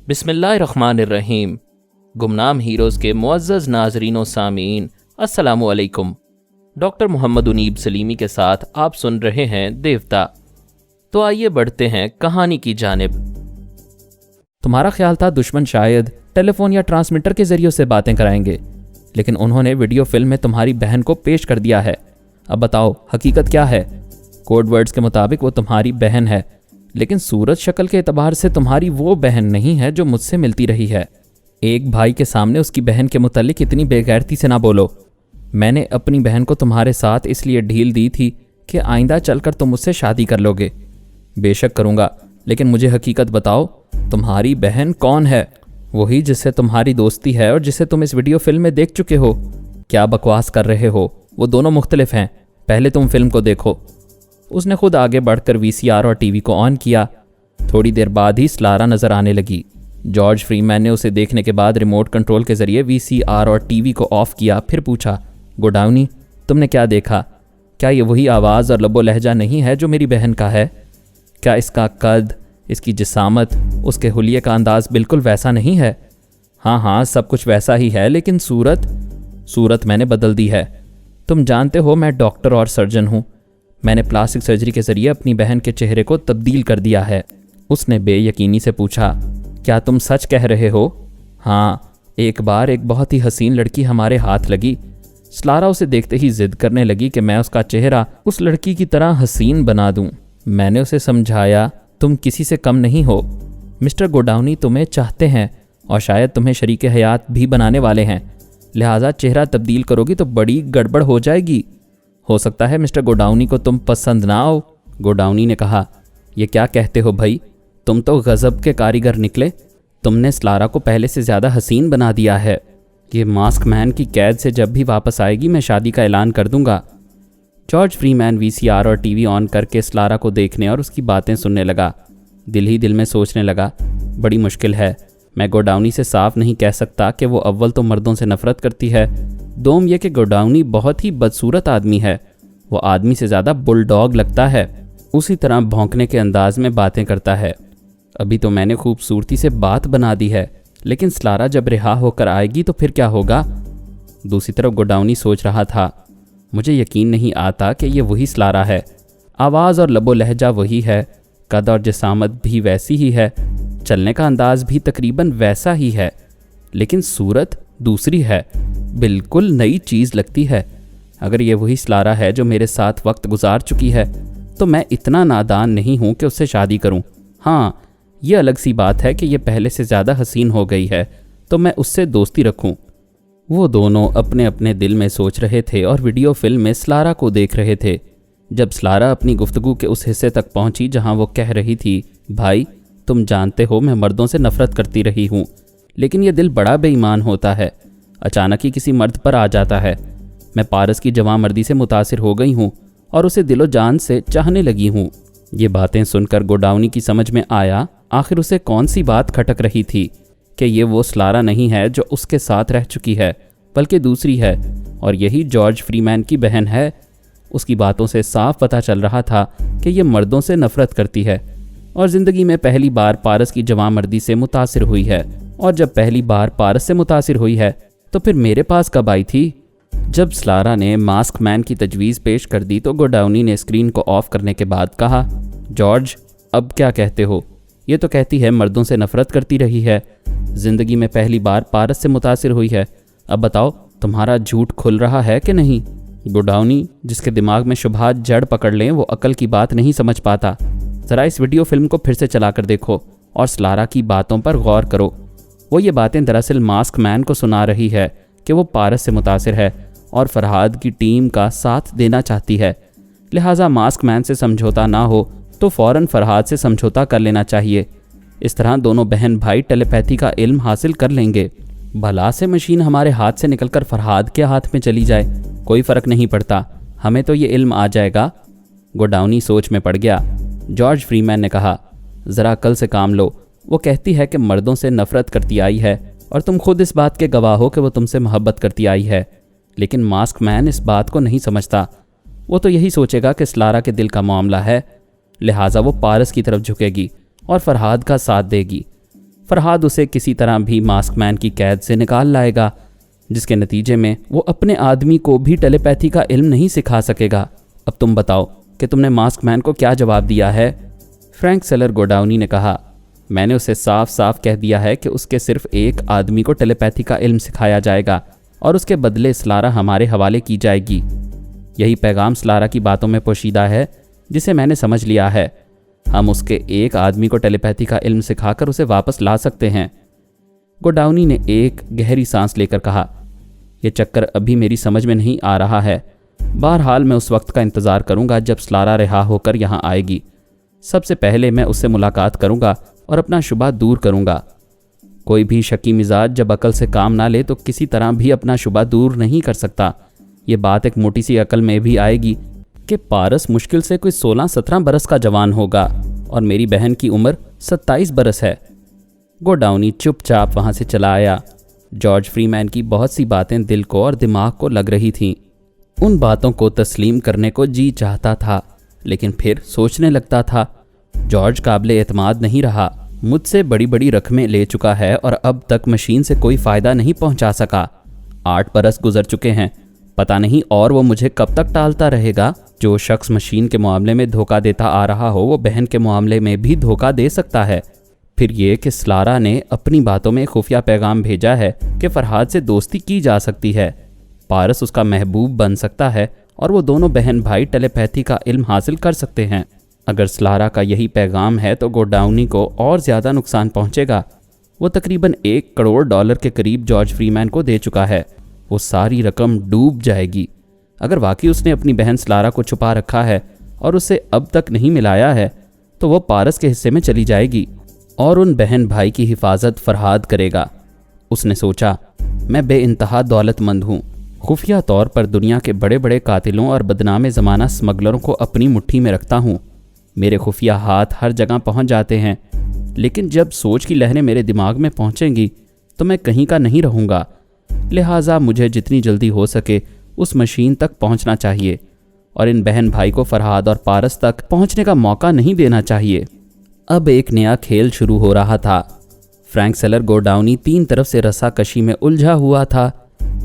بسم اللہ الرحمن الرحیم۔ گمنام ہیروز کے معزز ناظرین و سامعین، السلام علیکم۔ ڈاکٹر محمد اونیب سلیمی کے ساتھ آپ سن رہے ہیں دیوتا۔ تو آئیے بڑھتے ہیں کہانی کی جانب۔ تمہارا خیال تھا دشمن شاید ٹیلی فون یا ٹرانسمیٹر کے ذریعے سے باتیں کرائیں گے، لیکن انہوں نے ویڈیو فلم میں تمہاری بہن کو پیش کر دیا ہے۔ اب بتاؤ حقیقت کیا ہے؟ کوڈ ورڈز کے مطابق وہ تمہاری بہن ہے، لیکن صورت شکل کے اعتبار سے تمہاری وہ بہن نہیں ہے جو مجھ سے ملتی رہی ہے۔ ایک بھائی کے سامنے اس کی بہن کے متعلق اتنی بے غیرتی سے نہ بولو۔ میں نے اپنی بہن کو تمہارے ساتھ اس لیے ڈھیل دی تھی کہ آئندہ چل کر تم مجھ سے شادی کر لو گے۔ بے شک کروں گا، لیکن مجھے حقیقت بتاؤ، تمہاری بہن کون ہے؟ وہی جس سے تمہاری دوستی ہے اور جسے تم اس ویڈیو فلم میں دیکھ چکے ہو۔ کیا بکواس کر رہے ہو؟ وہ دونوں مختلف ہیں، پہلے تم فلم کو دیکھو۔ اس نے خود آگے بڑھ کر وی سی آر اور ٹی وی کو آن کیا۔ تھوڑی دیر بعد ہی سلارا نظر آنے لگی۔ جارج فری مین نے اسے دیکھنے کے بعد ریموٹ کنٹرول کے ذریعے وی سی آر اور ٹی وی کو آف کیا، پھر پوچھا، گوڈاؤنی تم نے کیا دیکھا؟ کیا یہ وہی آواز اور لب و لہجہ نہیں ہے جو میری بہن کا ہے؟ کیا اس کا قد، اس کی جسامت، اس کے حلیے کا انداز بالکل ویسا نہیں ہے؟ ہاں سب کچھ ویسا ہی ہے، لیکن صورت میں نے بدل دی ہے۔ تم جانتے ہو میں ڈاکٹر اور سرجن ہوں۔ میں نے پلاسٹک سرجری کے ذریعے اپنی بہن کے چہرے کو تبدیل کر دیا ہے۔ اس نے بے یقینی سے پوچھا، کیا تم سچ کہہ رہے ہو؟ ہاں، ایک بار ایک بہت ہی حسین لڑکی ہمارے ہاتھ لگی۔ سلارا اسے دیکھتے ہی ضد کرنے لگی کہ میں اس کا چہرہ اس لڑکی کی طرح حسین بنا دوں۔ میں نے اسے سمجھایا، تم کسی سے کم نہیں ہو۔ مسٹر گوڈاؤنی تمہیں چاہتے ہیں اور شاید تمہیں شریک حیات بھی بنانے والے ہیں، لہٰذا چہرہ تبدیل کرو گی تو بڑی گڑبڑ ہو جائے گی۔ ہو سکتا ہے مسٹر گوڈاؤنی کو تم پسند نہ آؤ۔ گوڈاؤنی نے کہا، یہ کیا کہتے ہو بھائی؟ تم تو غضب کے کاریگر نکلے۔ تم نے سلارا کو پہلے سے زیادہ حسین بنا دیا ہے۔ یہ ماسک مین کی قید سے جب بھی واپس آئے گی میں شادی کا اعلان کر دوں گا۔ جارج فری مین وی سی آر اور ٹی وی آن کر کے سلارا کو دیکھنے اور اس کی باتیں سننے لگا۔ دل ہی دل میں سوچنے لگا، بڑی مشکل ہے۔ میں گوڈاؤنی سے صاف نہیں کہہ سکتا کہ وہ اول تو مردوں سے نفرت کرتی ہے، دوم یہ کہ گوڈاؤنی بہت ہی بدصورت آدمی ہے۔ وہ آدمی سے زیادہ بل ڈاگ لگتا ہے، اسی طرح بھونکنے کے انداز میں باتیں کرتا ہے۔ ابھی تو میں نے خوبصورتی سے بات بنا دی ہے، لیکن سلارا جب رہا ہو کر آئے گی تو پھر کیا ہوگا؟ دوسری طرف گوڈاؤنی سوچ رہا تھا، مجھے یقین نہیں آتا کہ یہ وہی سلارا ہے۔ آواز اور لب و لہجہ وہی ہے، قد اور جسامت بھی ویسی ہی ہے، چلنے کا انداز بھی تقریباً ویسا ہی ہے، لیکن صورت دوسری ہے، بالکل نئی چیز لگتی ہے۔ اگر یہ وہی سلارا ہے جو میرے ساتھ وقت گزار چکی ہے تو میں اتنا نادان نہیں ہوں کہ اس سے شادی کروں۔ ہاں، یہ الگ سی بات ہے کہ یہ پہلے سے زیادہ حسین ہو گئی ہے تو میں اس سے دوستی رکھوں۔ وہ دونوں اپنے اپنے دل میں سوچ رہے تھے اور ویڈیو فلم میں سلارا کو دیکھ رہے تھے۔ جب سلارا اپنی گفتگو کے اس حصے تک پہنچی جہاں وہ کہہ رہی تھی، بھائی تم جانتے ہو میں مردوں سے نفرت کرتی رہی ہوں، لیکن یہ دل بڑا بے ایمان ہوتا ہے، اچانک ہی کسی مرد پر آ جاتا ہے۔ میں پارس کی جوان مردی سے متاثر ہو گئی ہوں اور اسے دل و جان سے چاہنے لگی ہوں۔ یہ باتیں سن کر گوڈاؤنی کی سمجھ میں آیا آخر اسے کون سی بات کھٹک رہی تھی کہ یہ وہ سلارا نہیں ہے جو اس کے ساتھ رہ چکی ہے، بلکہ دوسری ہے، اور یہی جارج فری مین کی بہن ہے۔ اس کی باتوں سے صاف پتہ چل رہا تھا کہ یہ مردوں سے نفرت کرتی ہے اور زندگی میں پہلی بار پارس کی جوان مردی سے متاثر ہوئی ہے، اور جب پہلی بار پارس سے متاثر ہوئی ہے تو پھر میرے پاس کب آئی تھی؟ جب سلارا نے ماسک مین کی تجویز پیش کر دی تو گوڈاؤنی نے اسکرین کو آف کرنے کے بعد کہا، جارج اب کیا کہتے ہو؟ یہ تو کہتی ہے مردوں سے نفرت کرتی رہی ہے، زندگی میں پہلی بار پارس سے متاثر ہوئی ہے۔ اب بتاؤ تمہارا جھوٹ کھل رہا ہے کہ نہیں؟ گوڈاؤنی، جس کے دماغ میں شبہات جڑ پکڑ لیں وہ عقل کی بات نہیں سمجھ پاتا۔ ذرا اس ویڈیو فلم کو پھر سے چلا کر دیکھو اور سلارا کی باتوں پر غور کرو۔ وہ یہ باتیں دراصل ماسک مین کو سنا رہی ہے کہ وہ پارس سے متاثر ہے اور فرحاد کی ٹیم کا ساتھ دینا چاہتی ہے، لہٰذا ماسک مین سے سمجھوتا نہ ہو تو فوراً فرحاد سے سمجھوتا کر لینا چاہیے۔ اس طرح دونوں بہن بھائی ٹیلی پیتھی کا علم حاصل کر لیں گے۔ بھلا سے مشین ہمارے ہاتھ سے نکل کر فرحاد کے ہاتھ میں چلی جائے، کوئی فرق نہیں پڑتا، ہمیں تو یہ علم آ جائے گا۔ گوڈاؤنی سوچ میں پڑ گیا۔ جارج فری مین نے کہا، ذرا عقل سے کام لو، وہ کہتی ہے کہ مردوں سے نفرت کرتی آئی ہے اور تم خود اس بات کے گواہ ہو کہ وہ تم سے محبت کرتی آئی ہے، لیکن ماسک مین اس بات کو نہیں سمجھتا۔ وہ تو یہی سوچے گا کہ سلارا کے دل کا معاملہ ہے، لہٰذا وہ پارس کی طرف جھکے گی اور فرحاد کا ساتھ دے گی۔ فرحاد اسے کسی طرح بھی ماسک مین کی قید سے نکال لائے گا، جس کے نتیجے میں وہ اپنے آدمی کو بھی ٹیلی پیتھی کا علم نہیں سکھا سکے گا۔ اب تم بتاؤ کہ تم نے ماسک مین کو کیا جواب دیا ہے؟ فرینک سیلر گوڈاؤنی نے کہا، میں نے اسے صاف صاف کہہ دیا ہے کہ اس کے صرف ایک آدمی کو ٹیلی پیتھی کا علم سکھایا جائے گا اور اس کے بدلے سلارا ہمارے حوالے کی جائے گی۔ یہی پیغام سلارا کی باتوں میں پوشیدہ ہے جسے میں نے سمجھ لیا ہے۔ ہم اس کے ایک آدمی کو ٹیلی پیتھی کا علم سکھا کر اسے واپس لا سکتے ہیں۔ گوڈاؤنی نے ایک گہری سانس لے کر کہا، یہ چکر ابھی میری سمجھ میں نہیں آ رہا ہے۔ بہرحال میں اس وقت کا انتظار کروں گا جب سلارا رہا ہو کر یہاں آئے گی۔ سب سے پہلے میں اس سے ملاقات کروں گا اور اپنا شبہ دور کروں گا۔ کوئی بھی شکی مزاج جب عقل سے کام نہ لے تو کسی طرح بھی اپنا شبہ دور نہیں کر سکتا۔ یہ بات ایک موٹی سی عقل میں بھی آئے گی کہ پارس مشکل سے کوئی 16-17 برس کا جوان ہوگا اور میری بہن کی عمر 27 برس ہے۔ گوڈاؤنی چپ چاپ وہاں سے چلا آیا۔ جارج فری مین کی بہت سی باتیں دل کو اور دماغ کو لگ رہی تھیں۔ ان باتوں کو تسلیم کرنے کو جی چاہتا تھا، لیکن پھر سوچنے لگتا تھا، جارج قابل اعتماد نہیں رہا، مجھ سے بڑی بڑی رقمیں لے چکا ہے اور اب تک مشین سے کوئی فائدہ نہیں پہنچا سکا۔ 8 برس گزر چکے ہیں، پتہ نہیں اور وہ مجھے کب تک ٹالتا رہے گا۔ جو شخص مشین کے معاملے میں دھوکہ دیتا آ رہا ہو وہ بہن کے معاملے میں بھی دھوکہ دے سکتا ہے۔ پھر یہ کہ سلارا نے اپنی باتوں میں خفیہ پیغام بھیجا ہے کہ فرحاد سے دوستی کی جا سکتی ہے، پارس اس کا محبوب بن سکتا ہے اور وہ دونوں بہن بھائی ٹیلی پیتھی کا علم حاصل کر سکتے ہیں۔ اگر سلارا کا یہی پیغام ہے تو گوڈاؤنی کو اور زیادہ نقصان پہنچے گا۔ وہ تقریباً $1 کروڑ کے قریب جارج فری مین کو دے چکا ہے، وہ ساری رقم ڈوب جائے گی۔ اگر واقعی اس نے اپنی بہن سلارا کو چھپا رکھا ہے اور اسے اب تک نہیں ملایا ہے تو وہ پارس کے حصے میں چلی جائے گی اور ان بہن بھائی کی حفاظت فرحاد کرے گا۔ اس نے سوچا، میں بے انتہا دولت مند ہوں، خفیہ طور پر دنیا کے بڑے بڑے قاتلوں اور بدنام زمانہ اسمگلروں کو اپنی مٹھی میں رکھتا ہوں، میرے خفیہ ہاتھ ہر جگہ پہنچ جاتے ہیں، لیکن جب سوچ کی لہریں میرے دماغ میں پہنچیں گی تو میں کہیں کا نہیں رہوں گا، لہٰذا مجھے جتنی جلدی ہو سکے اس مشین تک پہنچنا چاہیے اور ان بہن بھائی کو فرحاد اور پارس تک پہنچنے کا موقع نہیں دینا چاہیے۔ اب ایک نیا کھیل شروع ہو رہا تھا۔ فرینک سیلر گوڈاؤنی 3 طرف سے رسا کشی میں الجھا ہوا تھا۔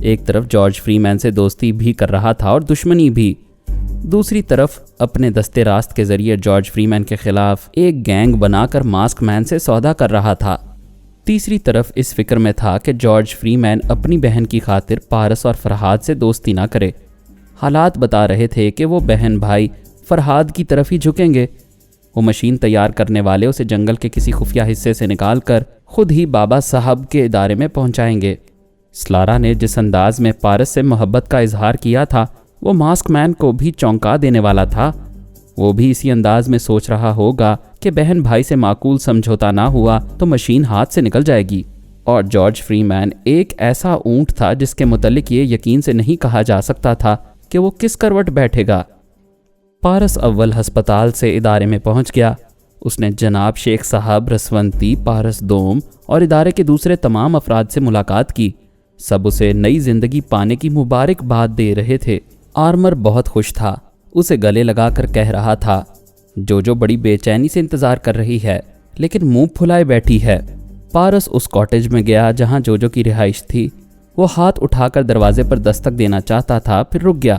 ایک طرف جارج فری مین سے دوستی بھی کر رہا تھا اور دشمنی بھی، دوسری طرف اپنے دستے راست کے ذریعے جارج فری مین کے خلاف ایک گینگ بنا کر ماسک مین سے سودا کر رہا تھا، تیسری طرف اس فکر میں تھا کہ جارج فری مین اپنی بہن کی خاطر پارس اور فرحاد سے دوستی نہ کرے۔ حالات بتا رہے تھے کہ وہ بہن بھائی فرحاد کی طرف ہی جھکیں گے۔ وہ مشین تیار کرنے والے اسے جنگل کے کسی خفیہ حصے سے نکال کر خود ہی بابا صاحب کے ادارے میں پہنچائیں گے۔ سلارا نے جس انداز میں پارس سے محبت کا اظہار کیا تھا وہ ماسک مین کو بھی چونکا دینے والا تھا۔ وہ بھی اسی انداز میں سوچ رہا ہوگا کہ بہن بھائی سے معقول سمجھوتا نہ ہوا تو مشین ہاتھ سے نکل جائے گی، اور جارج فری مین ایک ایسا اونٹ تھا جس کے متعلق یہ یقین سے نہیں کہا جا سکتا تھا کہ وہ کس کروٹ بیٹھے گا۔ پارس اول ہسپتال سے ادارے میں پہنچ گیا۔ اس نے جناب شیخ صاحب رسونتی، پارس دوم اور ادارے کے دوسرے تمام افراد سے ملاقات کی۔ سب اسے نئی زندگی پانے کی مبارکباد دے رہے تھے۔ آرمر بہت خوش تھا، اسے گلے لگا کر کہہ رہا تھا، جو بڑی بے چینی سے انتظار کر رہی ہے لیکن منہ پھلائے بیٹھی ہے۔ پارس اس کاٹیج میں گیا جہاں جو کی رہائش تھی۔ وہ ہاتھ اٹھا کر دروازے پر دستک دینا چاہتا تھا، پھر رک گیا۔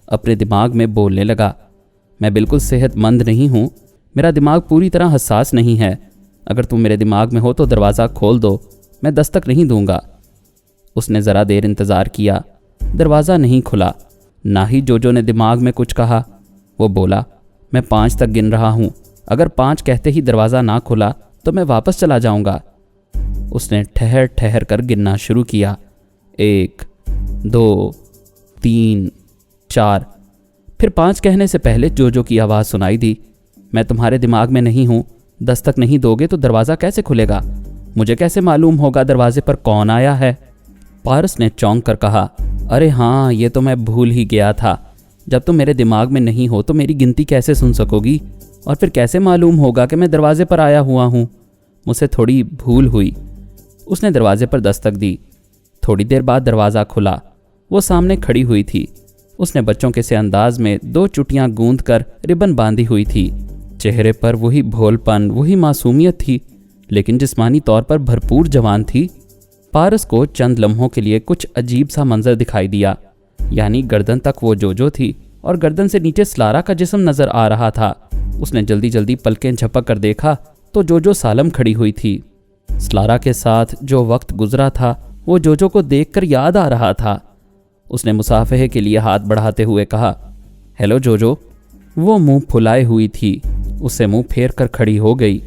اپنے دماغ میں بولنے لگا، میں بالکل صحت مند نہیں ہوں، میرا دماغ پوری طرح حساس نہیں ہے، اگر تم میرے دماغ میں ہو تو دروازہ کھول دو، میں دستک نہیں دوں گا۔ اس نے ذرا دیر انتظار کیا، دروازہ نہیں کھلا، نہ ہی جو نے دماغ میں کچھ کہا۔ وہ بولا، میں 5 تک گن رہا ہوں، اگر 5 کہتے ہی دروازہ نہ کھلا تو میں واپس چلا جاؤں گا۔ اس نے ٹھہر ٹھہر کر گننا شروع کیا، 1 2 3 4، پھر 5 کہنے سے پہلے جو کی آواز سنائی دی، میں تمہارے دماغ میں نہیں ہوں، دستک نہیں دو گے تو دروازہ کیسے کھلے گا؟ مجھے کیسے معلوم ہوگا دروازے پر کون آیا ہے؟ پارس نے چونک کر کہا، ارے ہاں، یہ تو میں بھول ہی گیا تھا، جب تم میرے دماغ میں نہیں ہو تو میری گنتی کیسے سن سکو گی، اور پھر کیسے معلوم ہوگا کہ میں دروازے پر آیا ہوا ہوں؟ مجھ سے تھوڑی بھول ہوئی۔ اس نے دروازے پر دستک دی، تھوڑی دیر بعد دروازہ کھلا۔ وہ سامنے کھڑی ہوئی تھی۔ اس نے بچوں کے سے انداز میں 2 چٹیاں گوندھ کر ربن باندھی ہوئی تھی۔ چہرے پر وہی بھول پن، وہی معصومیت تھی، لیکن جسمانی طور پر بھرپور جوان تھی۔ پارس کو چند لمحوں کے لیے کچھ عجیب سا منظر دکھائی دیا، یعنی گردن تک وہ جو تھی اور گردن سے نیچے سلارا کا جسم نظر آ رہا تھا۔ اس نے جلدی جلدی پلکیں جھپک کر دیکھا تو جو سالم کھڑی ہوئی تھی۔ سلارا کے ساتھ جو وقت گزرا تھا وہ جو کو دیکھ کر یاد آ رہا تھا۔ اس نے مصافحے کے لیے ہاتھ بڑھاتے ہوئے کہا، ہیلو جو۔ وہ منہ پھلائے ہوئی تھی، اس سے منہ پھیر کر کھڑی ہو گئی۔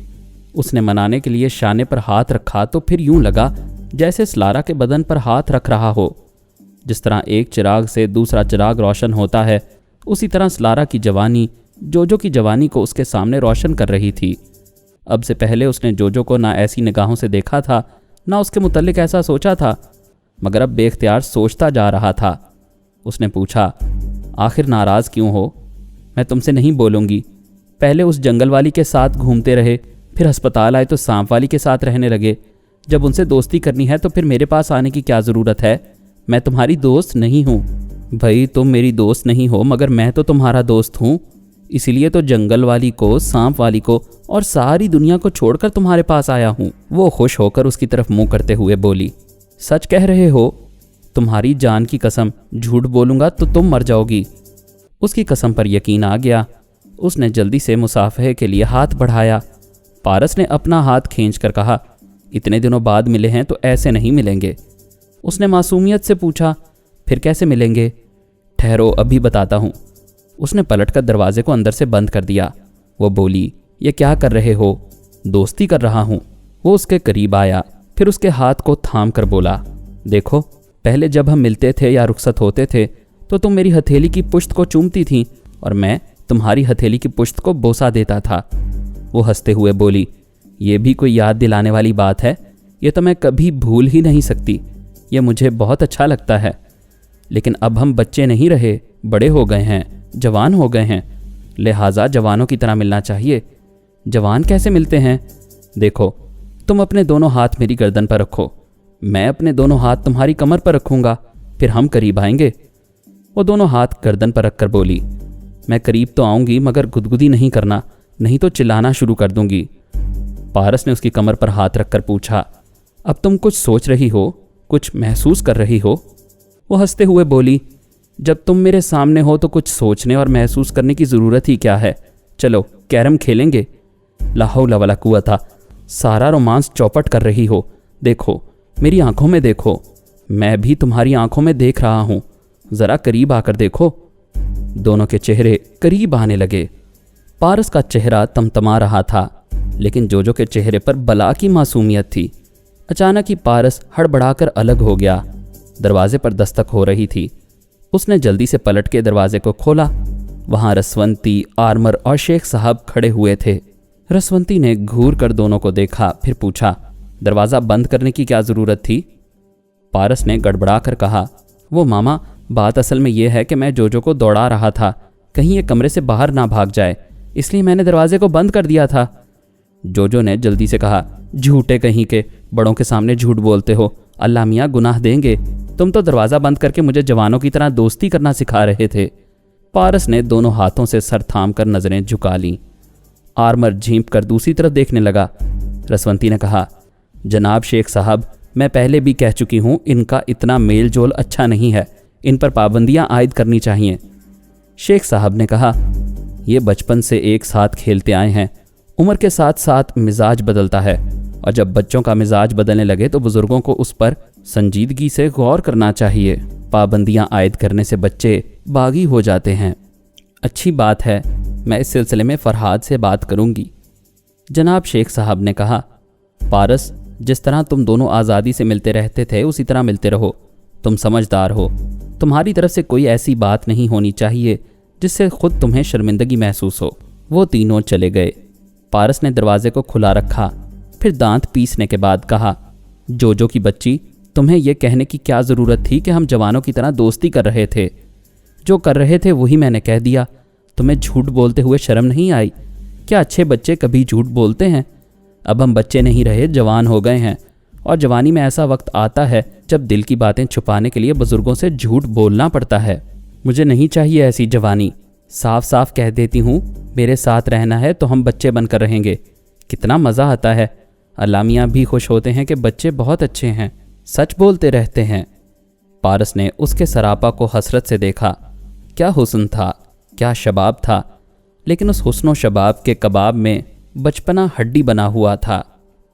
اس نے منانے کے لیے شانے پر ہاتھ رکھا تو پھر یوں لگا جیسے سلارا کے بدن پر ہاتھ رکھ رہا ہو۔ جس طرح ایک چراغ سے دوسرا چراغ روشن ہوتا ہے، اسی طرح سلارا کی جوانی جو کی جوانی کو اس کے سامنے روشن کر رہی تھی۔ اب سے پہلے اس نے جو کو نہ ایسی نگاہوں سے دیکھا تھا، نہ اس کے متعلق ایسا سوچا تھا، مگر اب بے اختیار سوچتا جا رہا تھا۔ اس نے پوچھا، آخر ناراض کیوں ہو؟ میں تم سے نہیں بولوں گی۔ پہلے اس جنگل والی کے ساتھ گھومتے رہے، پھر ہسپتال آئے تو سانپ والی کے ساتھ رہنے لگے۔ جب ان سے دوستی کرنی ہے تو پھر میرے پاس آنے کی کیا ضرورت ہے؟ میں تمہاری دوست نہیں ہوں۔ بھائی تم میری دوست نہیں ہو مگر میں تو تمہارا دوست ہوں، اسی لیے تو جنگل والی کو، سانپ والی کو اور ساری دنیا کو چھوڑ کر تمہارے پاس آیا ہوں۔ وہ خوش ہو کر اس کی طرف منہ کرتے ہوئے بولی، سچ کہہ رہے ہو؟ تمہاری جان کی قسم، جھوٹ بولوں گا تو تم مر جاؤ گی۔ اس کی قسم پر یقین آ گیا۔ اس نے جلدی سے مصافحے کے لیے ہاتھ بڑھایا۔ پارس نے اپنا ہاتھ کھینچ کر کہا، اتنے دنوں بعد ملے ہیں تو ایسے نہیں ملیں گے۔ اس نے معصومیت سے پوچھا، پھر کیسے ملیں گے؟ ٹھہرو ابھی بتاتا ہوں۔ اس نے پلٹ کر دروازے کو اندر سے بند کر دیا۔ وہ بولی، یہ کیا کر رہے ہو؟ دوستی کر رہا ہوں۔ وہ اس کے قریب آیا، پھر اس کے ہاتھ کو تھام کر بولا، دیکھو پہلے جب ہم ملتے تھے یا رخصت ہوتے تھے تو تم میری ہتھیلی کی پشت کو چومتی تھیں اور میں تمہاری ہتھیلی کی پشت کو بوسہ دیتا تھا۔ وہ ہنستے ہوئے بولی، یہ بھی کوئی یاد دلانے والی بات ہے؟ یہ تو میں کبھی بھول ہی نہیں سکتی، یہ مجھے بہت اچھا لگتا ہے۔ لیکن اب ہم بچے نہیں رہے، بڑے ہو گئے ہیں، جوان ہو گئے ہیں، لہٰذا جوانوں کی طرح ملنا چاہیے۔ جوان کیسے ملتے ہیں؟ دیکھو تم اپنے دونوں ہاتھ میری گردن پر رکھو، میں اپنے دونوں ہاتھ تمہاری کمر پر رکھوں گا، پھر ہم قریب آئیں گے۔ وہ دونوں ہاتھ گردن پر رکھ کر بولی، میں قریب تو آؤں گی مگر گدگدی نہیں کرنا، نہیں تو چلانا شروع کر دوں گی۔ پارس نے اس کی کمر پر ہاتھ رکھ کر پوچھا، اب تم کچھ سوچ رہی ہو، کچھ محسوس کر رہی ہو؟ وہ ہنستے ہوئے بولی، جب تم میرے سامنے ہو تو کچھ سوچنے اور محسوس کرنے کی ضرورت ہی کیا ہے؟ چلو کیرم کھیلیں گے۔ لا حول ولا قوت، سارا رومانس چوپٹ کر رہی ہو۔ دیکھو میری آنکھوں میں دیکھو، میں بھی تمہاری آنکھوں میں دیکھ رہا ہوں، ذرا قریب آ کر دیکھو۔ دونوں کے چہرے قریب آنے لگے۔ پارس کا چہرہ تمتما رہا تھا، لیکن جو کے چہرے پر بلا کی معصومیت تھی۔ اچانک ہی پارس ہڑبڑا کر الگ ہو گیا۔ دروازے پر دستک ہو رہی تھی۔ اس نے جلدی سے پلٹ کے دروازے کو کھولا۔ وہاں رسونتی، آرمر اور شیخ صاحب کھڑے ہوئے تھے۔ رسونتی نے گھور کر دونوں کو دیکھا، پھر پوچھا، دروازہ بند کرنے کی کیا ضرورت تھی؟ پارس نے گڑبڑا کر کہا، وہ ماما، بات اصل میں یہ ہے کہ میں جو کو دوڑا رہا تھا، کہیں یہ کمرے سے باہر نہ بھاگ جائے، اس لیے میں نے دروازے کو بند کر دیا تھا۔ جو نے جلدی سے کہا، جھوٹے کہیں کے، بڑوں کے سامنے جھوٹ بولتے ہو، اللہ میاں گناہ دیں گے، تم تو دروازہ بند کر کے مجھے جوانوں کی طرح دوستی کرنا سکھا رہے تھے۔ پارس نے دونوں ہاتھوں سے سر تھام کر نظریں جھکا لیں۔ آرمر جھینپ کر دوسری طرف دیکھنے لگا۔ رسونتی نے کہا، جناب شیخ صاحب، میں پہلے بھی کہہ چکی ہوں، ان کا اتنا میل جول اچھا نہیں ہے، ان پر پابندیاں عائد کرنی چاہیے۔ شیخ صاحب نے کہا، یہ بچپن سے ایک ساتھ کھیلتے آئے ہیں، عمر کے ساتھ ساتھ مزاج بدلتا ہے، اور جب بچوں کا مزاج بدلنے لگے تو بزرگوں کو اس پر سنجیدگی سے غور کرنا چاہیے۔ پابندیاں عائد کرنے سے بچے باغی ہو جاتے ہیں۔ اچھی بات ہے، میں اس سلسلے میں فرحاد سے بات کروں گی۔ جناب شیخ صاحب نے کہا، پارس، جس طرح تم دونوں آزادی سے ملتے رہتے تھے اسی طرح ملتے رہو، تم سمجھدار ہو، تمہاری طرف سے کوئی ایسی بات نہیں ہونی چاہیے جس سے خود تمہیں شرمندگی محسوس ہو۔ وہ تینوں چلے گئے۔ پارس نے دروازے کو کھلا رکھا، پھر دانت پیسنے کے بعد کہا، جو کی بچی، تمہیں یہ کہنے کی کیا ضرورت تھی کہ ہم جوانوں کی طرح دوستی کر رہے تھے؟ جو کر رہے تھے وہی میں نے کہہ دیا۔ تمہیں جھوٹ بولتے ہوئے شرم نہیں آئی؟ کیا اچھے بچے کبھی جھوٹ بولتے ہیں؟ اب ہم بچے نہیں رہے، جوان ہو گئے ہیں، اور جوانی میں ایسا وقت آتا ہے جب دل کی باتیں چھپانے کے لیے بزرگوں سے جھوٹ بولنا پڑتا ہے۔ مجھے نہیں چاہیے ایسی جوانی، صاف صاف کہہ دیتی ہوں، میرے ساتھ رہنا ہے تو ہم بچے بن کر رہیں گے، کتنا مزہ آتا ہے، علامہ بھی خوش ہوتے ہیں کہ بچے بہت اچھے ہیں، سچ بولتے رہتے ہیں۔ پارس نے اس کے سراپا کو حسرت سے دیکھا۔ کیا حسن تھا، کیا شباب تھا، لیکن اس حسن و شباب کے کباب میں بچپنا ہڈی بنا ہوا تھا۔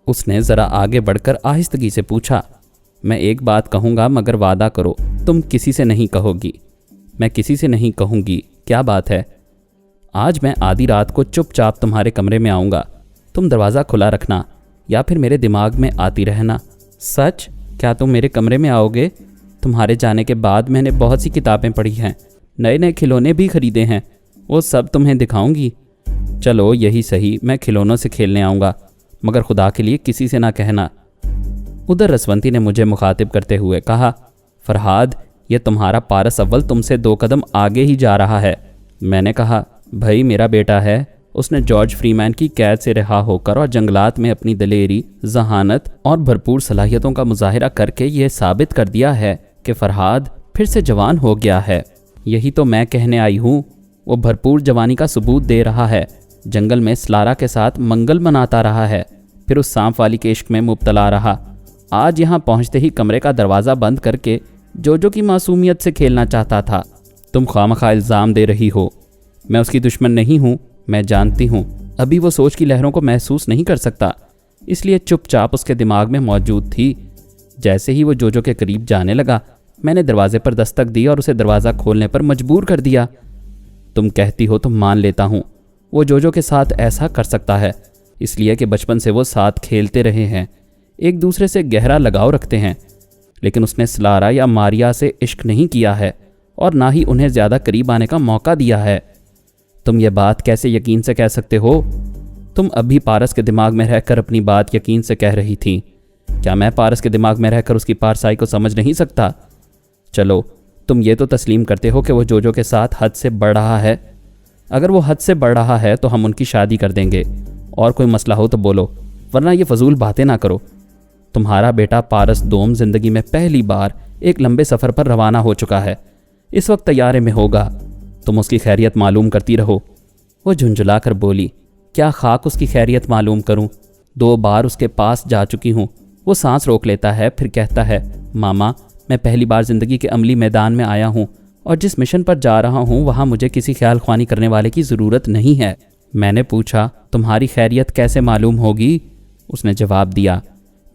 اس نے ذرا آگے بڑھ کر آہستگی سے پوچھا، میں ایک بات کہوں گا مگر وعدہ کرو تم کسی سے نہیں کہو گی۔ میں کسی سے نہیں کہوں گی۔ کیا بات ہے؟ آج میں آدھی رات کو چپ چاپ تمہارے کمرے میں آؤں گا، تم دروازہ کھلا رکھنا یا پھر میرے دماغ میں آتی رہنا۔ سچ؟ کیا تم میرے کمرے میں آؤ گے؟ تمہارے جانے کے بعد میں نے بہت سی کتابیں پڑھی ہیں، نئے نئے کھلونے بھی خریدے ہیں، وہ سب تمہیں دکھاؤں گی۔ چلو یہی صحیح، میں کھلونوں سے کھیلنے آؤں گا، مگر خدا کے لیے کسی سے نہ کہنا۔ ادھر رسونتی نے مجھے مخاطب کرتے ہوئے کہا، فرہاد یہ تمہارا پارس اول تم سے 2 قدم آگے ہی جا رہا ہے۔ میں نے کہا، بھائی میرا بیٹا ہے، اس نے جارج فری مین کی قید سے رہا ہو کر اور جنگلات میں اپنی دلیری، ذہانت اور بھرپور صلاحیتوں کا مظاہرہ کر کے یہ ثابت کر دیا ہے کہ فرہاد پھر سے جوان ہو گیا ہے۔ یہی تو میں کہنے آئی ہوں، وہ بھرپور جوانی کا ثبوت دے رہا ہے، جنگل میں سلارا کے ساتھ منگل مناتا رہا ہے، پھر اس سانپ والی کے عشق میں مبتلا رہا، آج یہاں پہنچتے ہی کمرے کا دروازہ بند کر کے جو کی معصومیت سے کھیلنا چاہتا تھا۔ تم خوامخواہ الزام دے رہی ہو، میں اس کی دشمن نہیں ہوں، میں جانتی ہوں ابھی وہ سوچ کی لہروں کو محسوس نہیں کر سکتا، اس لیے چپ چاپ اس کے دماغ میں موجود تھی۔ جیسے ہی وہ جو کے قریب جانے لگا، میں نے دروازے پر دستک دی اور اسے دروازہ کھولنے پر مجبور کر دیا۔ تم کہتی ہو تو مان لیتا ہوں، وہ جو کے ساتھ ایسا کر سکتا ہے، اس لیے کہ بچپن سے وہ ساتھ کھیلتے رہے ہیں، ایک دوسرے سے گہرا لگاؤ رکھتے ہیں، لیکن اس نے سلارا یا ماریا سے عشق نہیں کیا ہے اور نہ ہی انہیں زیادہ قریب آنے کا موقع دیا ہے۔ تم یہ بات کیسے یقین سے کہہ سکتے ہو؟ تم ابھی پارس کے دماغ میں رہ کر اپنی بات یقین سے کہہ رہی تھی، کیا میں پارس کے دماغ میں رہ کر اس کی پارسائی کو سمجھ نہیں سکتا؟ چلو تم یہ تو تسلیم کرتے ہو کہ وہ جو کے ساتھ حد سے بڑھ رہا ہے۔ اگر وہ حد سے بڑھ رہا ہے تو ہم ان کی شادی کر دیں گے، اور کوئی مسئلہ ہو تو بولو، ورنہ یہ فضول باتیں نہ کرو۔ تمہارا بیٹا پارس دوم زندگی میں پہلی بار ایک لمبے سفر پر روانہ ہو چکا ہے، اس وقت طیارے میں ہوگا، تم اس کی خیریت معلوم کرتی رہو۔ وہ جھنجھلا کر بولی، کیا خاک اس کی خیریت معلوم کروں؟ 2 بار اس کے پاس جا چکی ہوں۔ وہ سانس روک لیتا ہے، پھر کہتا ہے، ماما میں پہلی بار زندگی کے عملی میدان میں آیا ہوں، اور جس مشن پر جا رہا ہوں وہاں مجھے کسی خیال خوانی کرنے والے کی ضرورت نہیں ہے۔ میں نے پوچھا، تمہاری خیریت کیسے معلوم ہوگی؟ اس نے جواب دیا،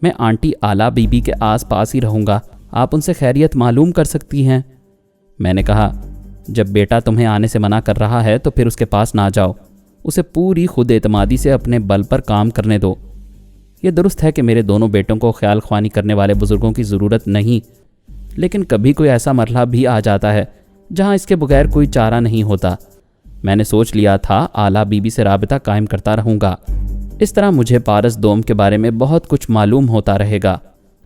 میں آنٹی آلا بی بی کے آس پاس ہی رہوں گا، آپ ان سے خیریت معلوم کر سکتی ہیں۔ میں نے کہا، جب بیٹا تمہیں آنے سے منع کر رہا ہے تو پھر اس کے پاس نہ جاؤ، اسے پوری خود اعتمادی سے اپنے بل پر کام کرنے دو۔ یہ درست ہے کہ میرے دونوں بیٹوں کو خیال خوانی کرنے والے بزرگوں کی ضرورت نہیں، لیکن کبھی کوئی ایسا مرحلہ بھی آ جاتا ہے جہاں اس کے بغیر کوئی چارہ نہیں ہوتا۔ میں نے سوچ لیا تھا آلا بی بی سے رابطہ قائم کرتا رہوں گا، اس طرح مجھے پارس دوم کے بارے میں بہت کچھ معلوم ہوتا رہے گا،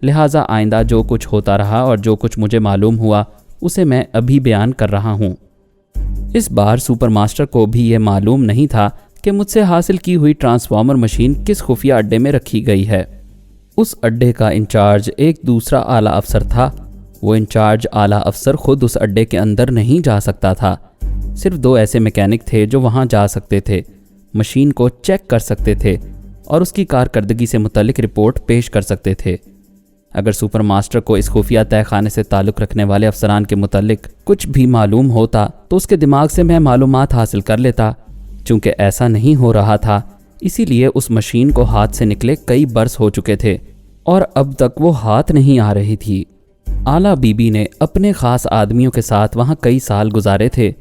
لہٰذا آئندہ جو کچھ ہوتا رہا اور جو کچھ مجھے معلوم ہوا اسے میں ابھی بیان کر رہا ہوں۔ اس بار سپر ماسٹر کو بھی یہ معلوم نہیں تھا کہ مجھ سے حاصل کی ہوئی ٹرانسفارمر مشین کس خفیہ اڈے میں رکھی گئی ہے۔ اس اڈے کا انچارج ایک دوسرا اعلیٰ افسر تھا، وہ انچارج اعلیٰ افسر خود اس اڈے کے اندر نہیں جا سکتا تھا، صرف 2 ایسے میکینک تھے جو وہاں جا سکتے تھے، مشین کو چیک کر سکتے تھے اور اس کی کارکردگی سے متعلق رپورٹ پیش کر سکتے تھے۔ اگر سپر ماسٹر کو اس خفیہ تہہ خانے سے تعلق رکھنے والے افسران کے متعلق کچھ بھی معلوم ہوتا تو اس کے دماغ سے میں معلومات حاصل کر لیتا، چونکہ ایسا نہیں ہو رہا تھا، اسی لیے اس مشین کو ہاتھ سے نکلے کئی برس ہو چکے تھے اور اب تک وہ ہاتھ نہیں آ رہی تھی۔ آلا بی بی نے اپنے خاص آدمیوں کے ساتھ وہاں کئی سال گزارے تھے،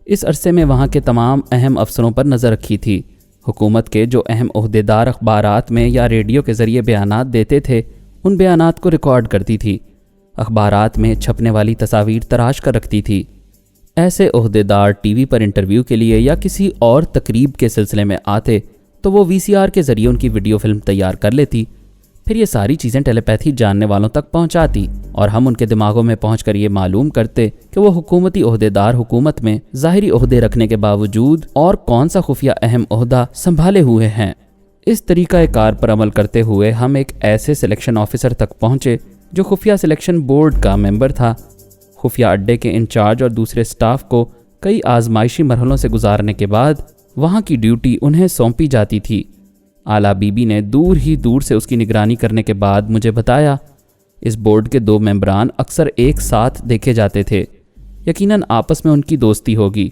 اس عرصے میں وہاں کے تمام اہم افسروں پر نظر رکھی تھی، حکومت کے جو اہم عہدیدار اخبارات میں یا ریڈیو کے ذریعے بیانات دیتے تھے ان بیانات کو ریکارڈ کرتی تھی، اخبارات میں چھپنے والی تصاویر تراش کر رکھتی تھی۔ ایسے عہدیدار ٹی وی پر انٹرویو کے لیے یا کسی اور تقریب کے سلسلے میں آتے تو وہ VCR کے ذریعے ان کی ویڈیو فلم تیار کر لیتی، پھر یہ ساری چیزیں ٹیلی پیتھی جاننے والوں تک پہنچاتی اور ہم ان کے دماغوں میں پہنچ کر یہ معلوم کرتے کہ وہ حکومتی عہدیدار حکومت میں ظاہری عہدے رکھنے کے باوجود اور کون سا خفیہ اہم عہدہ سنبھالے ہوئے ہیں۔ اس طریقہ کار پر عمل کرتے ہوئے ہم ایک ایسے سلیکشن آفیسر تک پہنچے جو خفیہ سلیکشن بورڈ کا ممبر تھا۔ خفیہ اڈے کے انچارج اور دوسرے سٹاف کو کئی آزمائشی مرحلوں سے گزارنے کے بعد وہاں کی ڈیوٹی انہیں سونپی جاتی تھی۔ اعلیٰ بی بی نے دور ہی دور سے اس کی نگرانی کرنے کے بعد مجھے بتایا، اس بورڈ کے 2 ممبران اکثر ایک ساتھ دیکھے جاتے تھے۔ یقیناً آپس میں ان کی دوستی ہوگی۔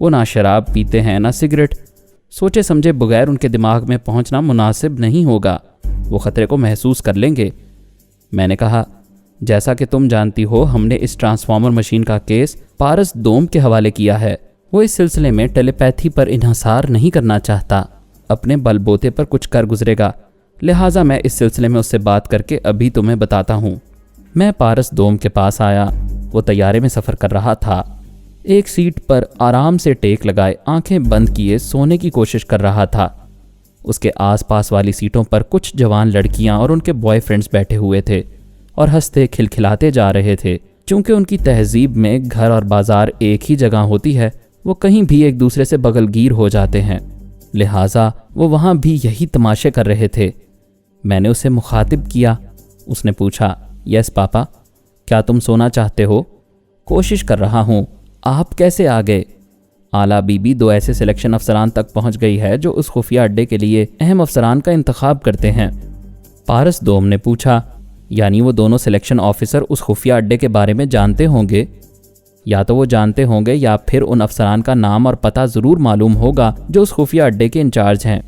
وہ نہ شراب پیتے ہیں نہ سگریٹ۔ سوچے سمجھے بغیر ان کے دماغ میں پہنچنا مناسب نہیں ہوگا، وہ خطرے کو محسوس کر لیں گے۔ میں نے کہا، جیسا کہ تم جانتی ہو ہم نے اس ٹرانسفارمر مشین کا کیس پارس دوم کے حوالے کیا ہے۔ وہ اس سلسلے میں ٹیلی پیتھی پر انحصار نہیں کرنا چاہتا، اپنے بل بوتے پر کچھ کر گزرے گا، لہٰذا میں اس سلسلے میں اس سے بات کر کے ابھی تمہیں بتاتا ہوں۔ میں پارس دوم کے پاس آیا۔ وہ طیارے میں سفر کر رہا تھا۔ ایک سیٹ پر آرام سے ٹیک لگائے آنکھیں بند کیے سونے کی کوشش کر رہا تھا۔ اس کے آس پاس والی سیٹوں پر کچھ جوان لڑکیاں اور ان کے بوائے فرینڈز بیٹھے ہوئے تھے اور ہنستے کھلکھلاتے جا رہے تھے۔ چونکہ ان کی تہذیب میں گھر اور بازار ایک ہی جگہ ہوتی ہے، وہ کہیں بھی ایک دوسرے سے بغل گیر ہو جاتے ہیں، لہٰذا وہ وہاں بھی یہی تماشے کر رہے تھے۔ میں نے اسے مخاطب کیا۔ اس نے پوچھا، یس پاپا، کیا تم سونا چاہتے ہو؟ کوشش کر رہا ہوں۔ آپ کیسے آ گئے؟ اعلیٰ بی بی 2 ایسے سلیکشن افسران تک پہنچ گئی ہے جو اس خفیہ اڈے کے لیے اہم افسران کا انتخاب کرتے ہیں۔ پارس دوم نے پوچھا، یعنی وہ دونوں سلیکشن آفیسر اس خفیہ اڈے کے بارے میں جانتے ہوں گے؟ یا تو وہ جانتے ہوں گے یا پھر ان افسران کا نام اور پتہ ضرور معلوم ہوگا جو اس خفیہ اڈے کے انچارج ہیں۔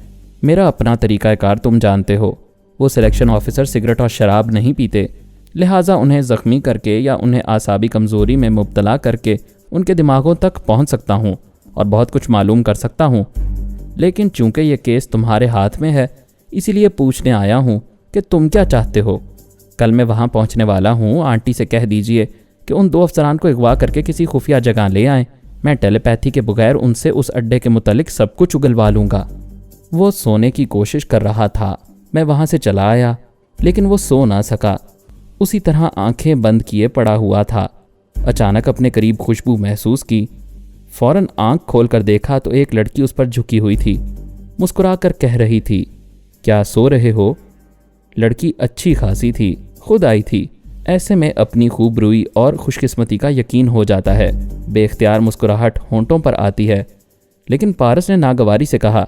میرا اپنا طریقہ کار تم جانتے ہو، وہ سلیکشن آفیسر سگریٹ اور شراب نہیں پیتے، لہٰذا انہیں زخمی کر کے یا انہیں اعصابی کمزوری میں مبتلا کر کے ان کے دماغوں تک پہنچ سکتا ہوں اور بہت کچھ معلوم کر سکتا ہوں۔ لیکن چونکہ یہ کیس تمہارے ہاتھ میں ہے، اسی لیے پوچھنے آیا ہوں کہ تم کیا چاہتے ہو۔ کل میں وہاں پہنچنے والا ہوں، آنٹی سے کہہ دیجئے کہ ان 2 افسران کو اغوا کر کے کسی خفیہ جگہ لے آئیں۔ میں ٹیلی پیتھی کے بغیر ان سے اس اڈے کے متعلق سب کچھ اگلوا لوں گا۔ وہ سونے کی کوشش کر رہا تھا۔ میں وہاں سے چلا آیا، لیکن وہ سو نہ سکا، اسی طرح آنکھیں بند کیے پڑا ہوا تھا۔ اچانک اپنے قریب خوشبو محسوس کی۔ فوراً آنکھ کھول کر دیکھا تو ایک لڑکی اس پر جھکی ہوئی تھی، مسکرا کر کہہ رہی تھی، کیا سو رہے ہو؟ لڑکی اچھی خاصی تھی، خود آئی تھی، ایسے میں اپنی خوب روئی اور خوش قسمتی کا یقین ہو جاتا ہے۔ بے اختیار مسکراہٹ ہونٹوں پر آتی ہے۔ لیکن پارس نے ناگواری سے کہا،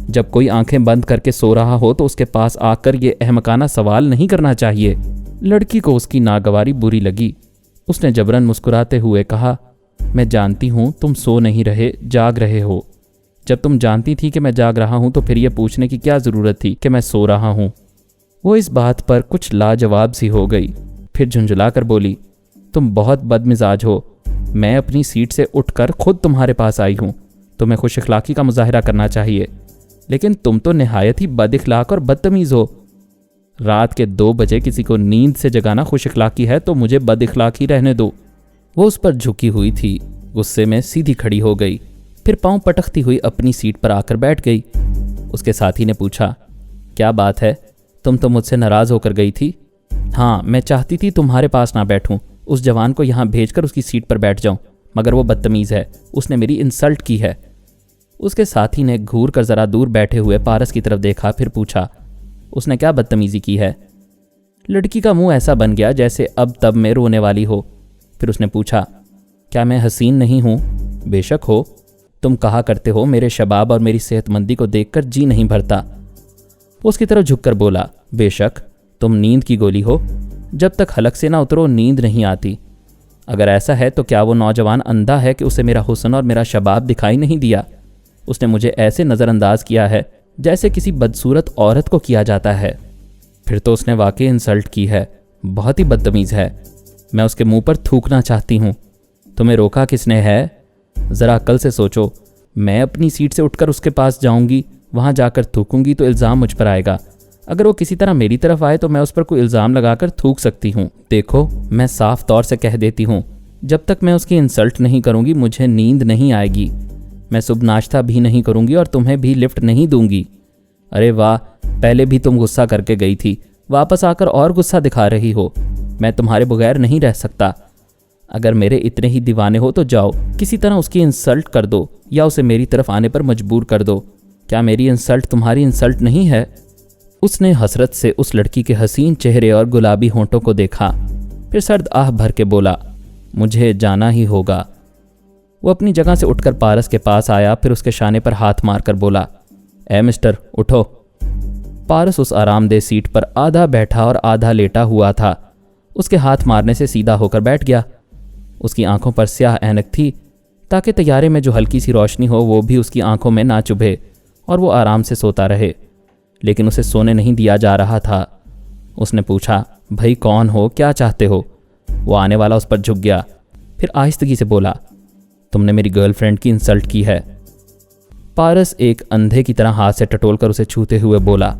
جب کوئی آنکھیں بند کر کے سو رہا ہو تو اس کے پاس آ کر یہ احمقانہ سوال نہیں کرنا چاہیے۔ لڑکی کو اس کی ناگواری بری لگی۔ اس نے جبراً مسکراتے ہوئے کہا، میں جانتی ہوں تم سو نہیں رہے، جاگ رہے ہو۔ جب تم جانتی تھی کہ میں جاگ رہا ہوں تو پھر یہ پوچھنے کی کیا ضرورت تھی کہ میں سو رہا ہوں؟ وہ اس بات پر کچھ لاجواب سی ہو گئی، پھر جھنجھلا کر بولی، تم بہت بد مزاج ہو۔ میں اپنی سیٹ سے اٹھ کر خود تمہارے پاس آئی ہوں، تمہیں خوش اخلاقی کا مظاہرہ کرنا چاہیے، لیکن تم تو نہایت ہی بد اخلاق اور بدتمیز ہو۔ رات کے 2 بجے کسی کو نیند سے جگانا خوش اخلاقی ہے تو مجھے بد اخلاقی رہنے دو۔ وہ اس پر جھکی ہوئی تھی، غصے میں سیدھی کھڑی ہو گئی، پھر پاؤں پٹکتی ہوئی اپنی سیٹ پر آ کر بیٹھ گئی۔ اس کے ساتھی نے پوچھا، کیا بات ہے؟ تم تو مجھ سے ناراض ہو کر گئی تھی۔ ہاں، میں چاہتی تھی تمہارے پاس نہ بیٹھوں، اس جوان کو یہاں بھیج کر اس کی سیٹ پر بیٹھ جاؤں، مگر وہ بدتمیز ہے، اس نے میری انسلٹ کی ہے۔ اس کے ساتھی نے گھور کر ذرا دور بیٹھے ہوئے پارس کی طرف دیکھا، پھر پوچھا، اس نے کیا بدتمیزی کی ہے؟ لڑکی کا منہ ایسا بن گیا جیسے اب تب میں رونے والی ہو۔ پھر اس نے پوچھا، کیا میں حسین نہیں ہوں؟ بے شک ہو، تم کہا کرتے ہو میرے شباب اور میری صحت مندی کو دیکھ کر جی نہیں بھرتا۔ اس کی طرف جھک کر بولا، بے شک تم نیند کی گولی ہو، جب تک حلق سے نہ اترو نیند نہیں آتی۔ اگر ایسا ہے تو کیا وہ نوجوان اندھا ہے کہ اسے میرا حسن اور میرا شباب دکھائی نہیں دیا؟ اس نے مجھے ایسے نظر انداز کیا ہے جیسے کسی بدصورت عورت کو کیا جاتا ہے۔ پھر تو اس نے واقعی انسلٹ کی ہے، بہت ہی بدتمیز ہے، میں اس کے منہ پر تھوکنا چاہتی ہوں۔ تمہیں روکا کس نے ہے؟ ذرا عقل سے سوچو، میں اپنی سیٹ سے اٹھ کر اس کے پاس جاؤں گی، وہاں جا کر تھوکوں گی تو الزام مجھ پر آئے گا۔ اگر وہ کسی طرح میری طرف آئے تو میں اس پر کوئی الزام لگا کر تھوک سکتی ہوں۔ دیکھو، میں صاف طور سے کہہ دیتی ہوں، جب تک میں اس کی انسلٹ نہیں کروں گی مجھے نیند نہیں آئے گی۔ میں صبح ناشتہ بھی نہیں کروں گی اور تمہیں بھی لفٹ نہیں دوں گی۔ ارے واہ، پہلے بھی تم غصہ کر کے گئی تھی، واپس آ کر اور غصہ دکھا رہی ہو۔ میں تمہارے بغیر نہیں رہ سکتا۔ اگر میرے اتنے ہی دیوانے ہو تو جاؤ، کسی طرح اس کی انسلٹ کر دو یا اسے میری طرف آنے پر مجبور کر دو۔ کیا میری انسلٹ تمہاری انسلٹ نہیں ہے؟ اس نے حسرت سے اس لڑکی کے حسین چہرے اور گلابی ہونٹوں کو دیکھا، پھر سرد آہ بھر کے بولا، مجھے جانا ہی ہوگا۔ وہ اپنی جگہ سے اٹھ کر پارس کے پاس آیا، پھر اس کے شانے پر ہاتھ مار کر بولا، اے مسٹر اٹھو، پارس اس آرام دہ سیٹ پر آدھا بیٹھا اور آدھا لیٹا ہوا تھا۔ اس کے ہاتھ مارنے سے سیدھا ہو کر بیٹھ گیا۔ اس کی آنکھوں پر سیاہ اینک تھی تاکہ طیارے میں جو ہلکی سی روشنی ہو وہ بھی اس کی آنکھوں میں نہ چبھے اور وہ آرام سے سوتا رہے، لیکن اسے سونے نہیں دیا جا رہا تھا۔ اس نے پوچھا، بھائی کون ہو، کیا چاہتے ہو؟ وہ آنے والا اس پر جھک گیا، پھر آہستگی سے بولا، تم نے میری گرل فرینڈ کی انسلٹ کی ہے۔ پارس ایک اندھے کی طرح ہاتھ سے ٹٹول کر اسے چھوتے ہوئے بولا،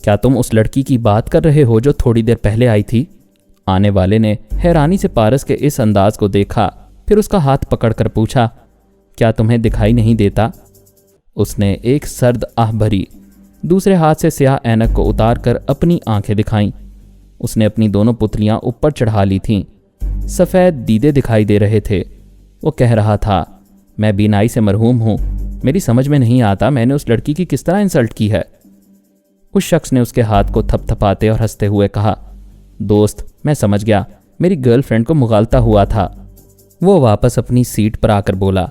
کیا تم اس لڑکی کی بات کر رہے ہو جو تھوڑی دیر پہلے آئی تھی؟ آنے والے نے حیرانی سے پارس کے اس انداز کو دیکھا، پھر اس کا ہاتھ پکڑ کر پوچھا، کیا تمہیں دکھائی نہیں دیتا؟ اس نے ایک سرد آہ بھری، دوسرے ہاتھ سے سیاہ اینک کو اتار کر اپنی آنکھیں دکھائیں۔ اس نے اپنی دونوں پتلیاں اوپر چڑھا لی تھیں، سفید دیدے دکھائی دے رہے تھے۔ وہ کہہ رہا تھا، میں بینائی سے مرحوم ہوں، میری سمجھ میں نہیں آتا میں نے اس لڑکی کی کس طرح انسلٹ کی ہے۔ اس شخص نے اس کے ہاتھ کو تھپ تھپاتے اور ہنستے ہوئے کہا، دوست میں سمجھ گیا، میری گرل فرینڈ کو مغالطہ ہوا تھا۔ وہ واپس اپنی سیٹ پر آ کر بولا،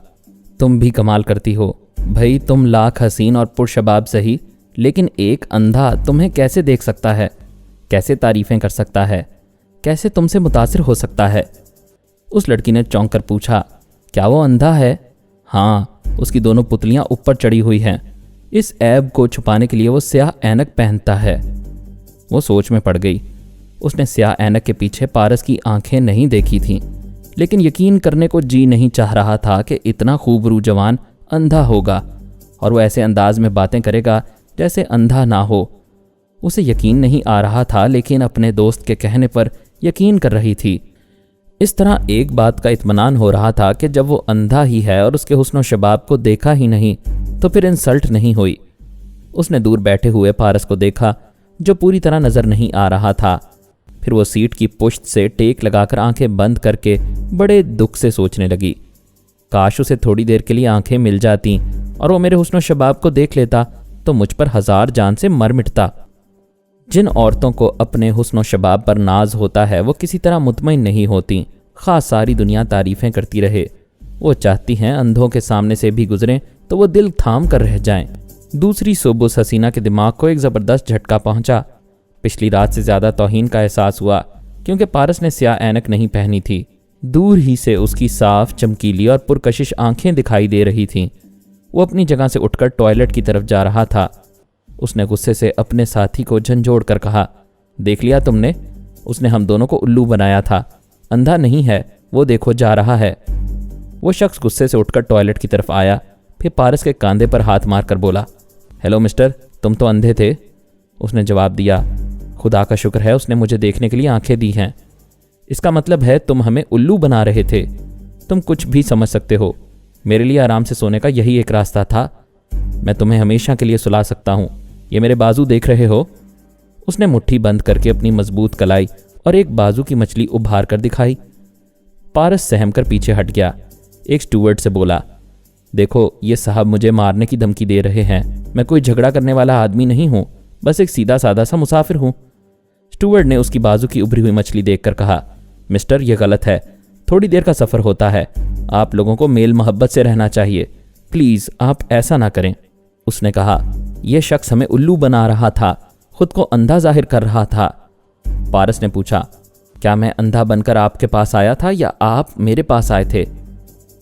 تم بھی کمال کرتی ہو بھائی، تم لاکھ حسین اور پرشباب صحیح، لیکن ایک اندھا تمہیں کیسے دیکھ سکتا ہے، کیسے تعریفیں کر سکتا ہے، کیسے تم سے متاثر ہو سکتا ہے؟ اس لڑکی نے چونک کر پوچھا، کیا وہ اندھا ہے؟ ہاں، اس کی دونوں پتلیاں اوپر چڑھی ہوئی ہیں، اس عیب کو چھپانے کے لیے وہ سیاہ اینک پہنتا ہے۔ وہ سوچ میں پڑ گئی۔ اس نے سیاہ اینک کے پیچھے پارس کی آنکھیں نہیں دیکھی تھیں، لیکن یقین کرنے کو جی نہیں چاہ رہا تھا کہ اتنا خوبرو جوان اندھا ہوگا اور وہ ایسے انداز میں باتیں کرے گا جیسے اندھا نہ ہو۔ اسے یقین نہیں آ رہا تھا، لیکن اپنے دوست کے کہنے پر یقین کر رہی تھی۔ اس طرح ایک بات کا اطمینان ہو رہا تھا کہ جب وہ اندھا ہی ہے اور اس کے حسن و شباب کو دیکھا ہی نہیں تو پھر انسلٹ نہیں ہوئی۔ اس نے دور بیٹھے ہوئے پارس کو دیکھا جو پوری طرح نظر نہیں آ رہا تھا، پھر وہ سیٹ کی پشت سے ٹیک لگا کر آنکھیں بند کر کے بڑے دکھ سے سوچنے لگی، کاش اسے تھوڑی دیر کے لیے آنکھیں مل جاتیں اور وہ میرے حسن و شباب کو دیکھ لیتا تو مجھ پر ہزار جان سے مر مٹتا۔ جن عورتوں کو اپنے حسن و شباب پر ناز ہوتا ہے وہ کسی طرح مطمئن نہیں ہوتی، خواہ ساری دنیا تعریفیں کرتی رہے۔ وہ چاہتی ہیں اندھوں کے سامنے سے بھی گزریں تو وہ دل تھام کر رہ جائیں۔ دوسری صبح اس حسینہ کے دماغ کو ایک زبردست جھٹکا پہنچا۔ پچھلی رات سے زیادہ توہین کا احساس ہوا کیونکہ پارس نے سیاہ اینک نہیں پہنی تھی۔ دور ہی سے اس کی صاف، چمکیلی اور پرکشش آنکھیں دکھائی دے رہی تھیں۔ وہ اپنی جگہ سے اٹھ کر ٹوائلٹ کی طرف جا رہا تھا۔ اس نے غصے سے اپنے ساتھی کو جھنجھوڑ کر کہا، دیکھ لیا تم نے؟ اس نے ہم دونوں کو الو بنایا تھا، اندھا نہیں ہے، وہ دیکھو جا رہا ہے۔ وہ شخص غصے سے اٹھ کر ٹوائلٹ کی طرف آیا، پھر پارس کے کاندھے پر ہاتھ مار کر بولا، ہیلو مسٹر، تم تو اندھے تھے؟ اس نے جواب دیا، خدا کا شکر ہے اس نے مجھے دیکھنے کے لیے آنکھیں دی ہیں۔ اس کا مطلب ہے تم ہمیں الو بنا رہے تھے۔ تم کچھ بھی سمجھ سکتے ہو، میرے لیے آرام سے سونے کا یہی ایک راستہ تھا۔ میں تمہیں ہمیشہ کے لیے سلا سکتا ہوں، یہ میرے بازو دیکھ رہے ہو؟ اس نے مٹھی بند کر کے اپنی مضبوط کلائی اور ایک بازو کی مچھلی ابھار کر دکھائی۔ پارس سہم کر پیچھے ہٹ گیا۔ ایک سٹوورڈ سے بولا، دیکھو یہ صاحب مجھے مارنے کی دھمکی دے رہے ہیں، میں کوئی جھگڑا کرنے والا آدمی نہیں ہوں، بس ایک سیدھا سادہ سا مسافر ہوں۔ سٹوورڈ نے اس کی بازو کی ابھری ہوئی مچھلی دیکھ کر کہا، مسٹر یہ غلط ہے، تھوڑی دیر کا سفر ہوتا ہے، آپ لوگوں کو میل محبت سے رہنا چاہیے، پلیز آپ ایسا نہ کریں۔ اس نے کہا، یہ شخص ہمیں الو بنا رہا تھا، خود کو اندھا ظاہر کر رہا تھا۔ پارس نے پوچھا، کیا میں اندھا بن کر آپ کے پاس آیا تھا یا آپ میرے پاس آئے تھے؟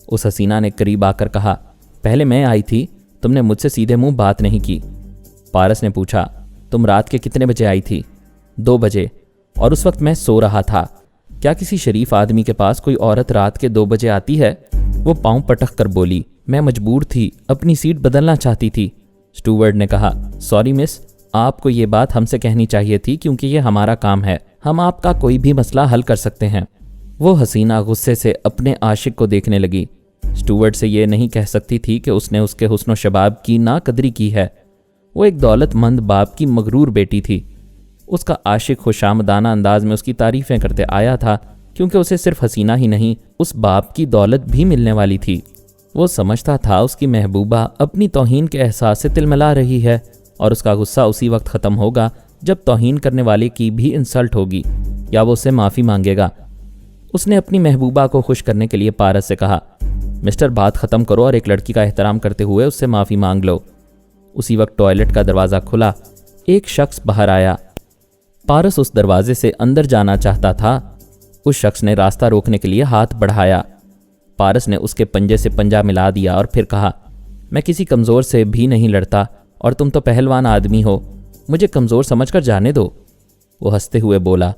اس حسینہ نے قریب آ کر کہا، پہلے میں آئی تھی، تم نے مجھ سے سیدھے منہ بات نہیں کی۔ پارس نے پوچھا، تم رات کے کتنے بجے آئی تھی؟ 2 بجے، اور اس وقت میں سو رہا تھا۔ کیا کسی شریف آدمی کے پاس کوئی عورت رات کے 2 بجے آتی ہے؟ وہ پاؤں پٹک کر بولی، میں مجبور تھی، اپنی سیٹ بدلنا چاہتی تھی۔ سٹوورڈ نے کہا، سوری مس، آپ کو یہ بات ہم سے کہنی چاہیے تھی کیونکہ یہ ہمارا کام ہے، ہم آپ کا کوئی بھی مسئلہ حل کر سکتے ہیں۔ وہ حسینہ غصے سے اپنے عاشق کو دیکھنے لگی۔ سٹوورڈ سے یہ نہیں کہہ سکتی تھی کہ اس نے اس کے حسن و شباب کی ناقدری کی ہے۔ وہ ایک دولت مند باپ کی مغرور بیٹی تھی۔ اس کا عاشق خوشامدانہ انداز میں اس کی تعریفیں کرتے آیا تھا کیونکہ اسے صرف حسینہ ہی نہیں، اس باپ کی دولت بھی ملنے والی تھی۔ وہ سمجھتا تھا اس کی محبوبہ اپنی توہین کے احساس سے تلملا رہی ہے اور اس کا غصہ اسی وقت ختم ہوگا جب توہین کرنے والے کی بھی انسلٹ ہوگی یا وہ اسے معافی مانگے گا۔ اس نے اپنی محبوبہ کو خوش کرنے کے لیے پارس سے کہا، مسٹر بات ختم کرو اور ایک لڑکی کا احترام کرتے ہوئے اس سے معافی مانگ لو۔ اسی وقت ٹوائلٹ کا دروازہ کھلا، ایک شخص باہر آیا۔ پارس اس دروازے سے اندر جانا چاہتا تھا۔ اس شخص نے راستہ روکنے کے لیے ہاتھ بڑھایا۔ پارس نے اس کے پنجے سے پنجہ ملا دیا اور پھر کہا، میں کسی کمزور سے بھی نہیں لڑتا اور تم تو پہلوان آدمی ہو، مجھے کمزور سمجھ کر جانے دو۔ وہ ہنستے ہوئے بولا،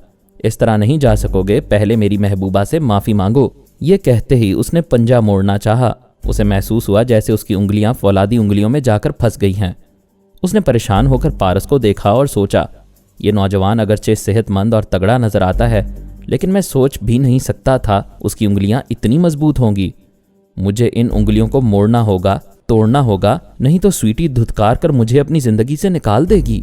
اس طرح نہیں جا سکو گے، پہلے میری محبوبہ سے معافی مانگو۔ یہ کہتے ہی اس نے پنجہ موڑنا چاہا۔ اسے محسوس ہوا جیسے اس کی انگلیاں فولادی انگلیوں میں جا کر پھنس گئی ہیں۔ اس نے پریشان ہو کر پارس کو دیکھا اور سوچا، یہ نوجوان اگرچہ صحت مند اور تگڑا نظر آتا ہے، لیکن میں سوچ بھی نہیں سکتا تھا اس کی انگلیاں اتنی مضبوط ہوں گی۔ مجھے ان انگلیوں کو موڑنا ہوگا، توڑنا ہوگا، نہیں تو سویٹی دھتکار کر مجھے اپنی زندگی سے نکال دے گی۔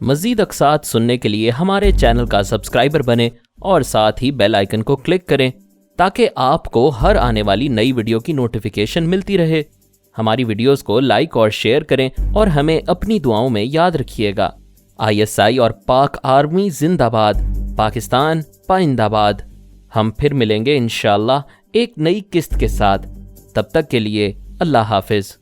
مزید اقساط سننے کے لیے ہمارے چینل کا سبسکرائبر بنیں اور ساتھ ہی بیل آئیکن کو کلک کریں تاکہ آپ کو ہر آنے والی نئی ویڈیو کی نوٹیفیکیشن ملتی رہے۔ ہماری ویڈیوز کو لائک اور شیئر کریں اور ہمیں اپنی دعاؤں میں یاد رکھیے گا۔ ISI اور پاک آرمی زندہ باد، پاکستان پائندہ باد۔ ہم پھر ملیں گے انشاءاللہ ایک نئی قسط کے ساتھ۔ تب تک کے لیے اللہ حافظ۔